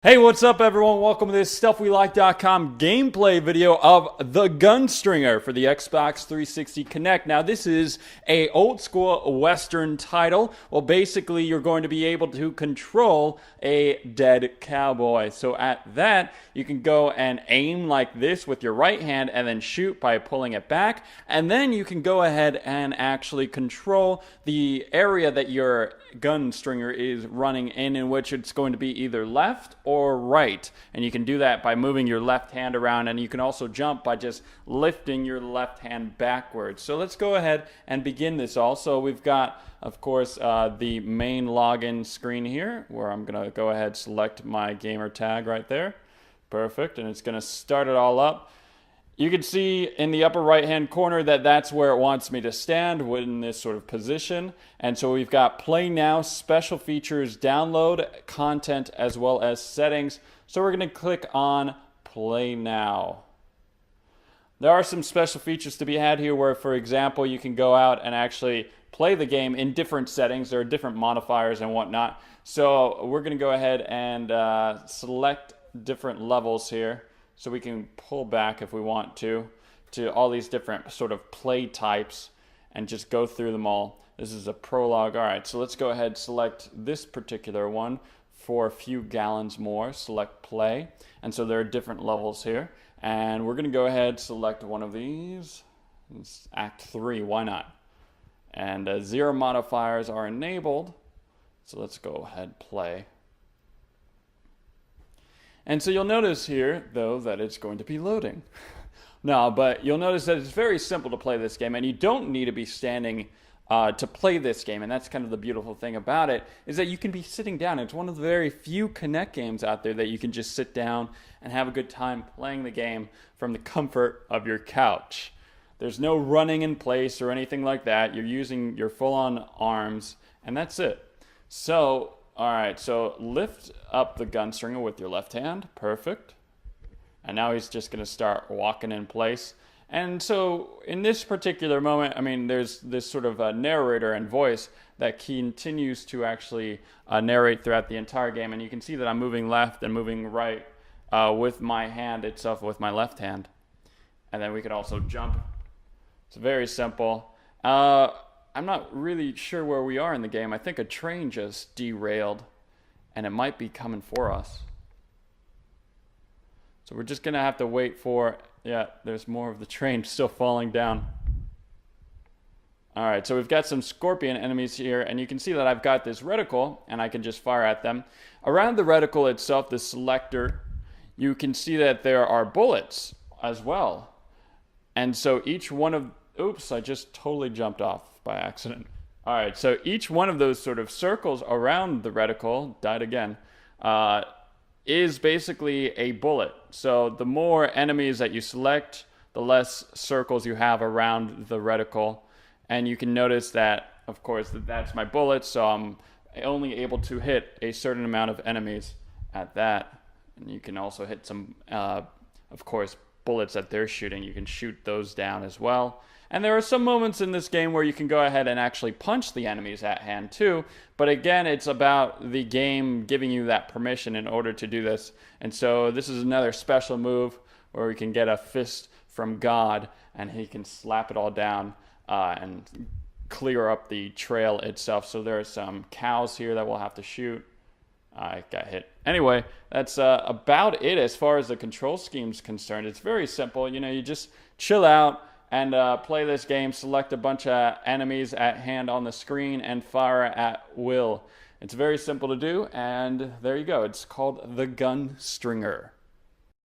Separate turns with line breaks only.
Hey, what's up everyone? Welcome to this StuffWeLike.com gameplay video of the Gunstringer for the Xbox 360 Kinect. Now this is a old school Western title. Well, basically you're going to be able to control a dead cowboy. So at that, you can go and aim like this with your right hand and then shoot by pulling it back. And then you can go ahead and actually control the area that your Gunstringer is running in which it's going to be either left or right, and you can do that by moving your left hand around, and you can also jump by just lifting your left hand backwards. So let's go ahead and begin this all. So we've got, of course, the main login screen here, where I'm going to go ahead, select my gamer tag right there. Perfect, and it's going to start it all up. You can see in the upper right hand corner that that's where it wants me to stand in this sort of position. And so we've got play now, special features, download, content, as well as settings. So we're going to click on play now. There are some special features to be had here where, for example, you can go out and actually play the game in different settings. There are different modifiers and whatnot. So we're going to go ahead and select different levels here. So we can pull back if we want to all these different sort of play types and just go through them all. This is a prologue. All right, so let's go ahead and select this particular one for a few gallons more. Select play. And so there are different levels here. And we're going to go ahead and select one of these. It's Act 3, why not? And 0 modifiers are enabled. So let's go ahead and play. And so you'll notice here, though, that it's going to be loading. No, but you'll notice that it's very simple to play this game, and you don't need to be standing to play this game. And that's kind of the beautiful thing about it, is that you can be sitting down. It's one of the very few Kinect games out there that you can just sit down and have a good time playing the game from the comfort of your couch. There's no running in place or anything like that. You're using your full-on arms, and that's it. So all right, so lift up the Gunstringer with your left hand. Perfect. And now he's just going to start walking in place. And so in this particular moment, I mean, there's this sort of a narrator and voice that continues to actually narrate throughout the entire game. And you can see that I'm moving left and moving right with my hand itself, with my left hand. And then we can also jump. It's very simple. I'm not really sure where we are in the game. I think a train just derailed, and it might be coming for us. So we're just going to have to wait for... Yeah, there's more of the train still falling down. All right, so we've got some scorpion enemies here, and you can see that I've got this reticle, and I can just fire at them. Around the reticle itself, the selector, you can see that there are bullets as well. And so each one of... Oops, I just totally jumped off by accident. All right, so each one of those sort of circles around the reticle, died again, is basically a bullet. So the more enemies that you select, the less circles you have around the reticle. And you can notice that, of course, that's my bullet, so I'm only able to hit a certain amount of enemies at that. And you can also hit some, of course, bullets that they're shooting. You can shoot those down as well. And there are some moments in this game where you can go ahead and actually punch the enemies at hand too. But again, it's about the game giving you that permission in order to do this. And so this is another special move where we can get a fist from God and he can slap it all down and clear up the trail itself. So there are some cows here that we'll have to shoot. I got hit. Anyway, that's about it as far as the control scheme's concerned. It's very simple. You know, you just chill out and play this game, select a bunch of enemies at hand on the screen, and fire at will. It's very simple to do, and there you go. It's called the Gunstringer.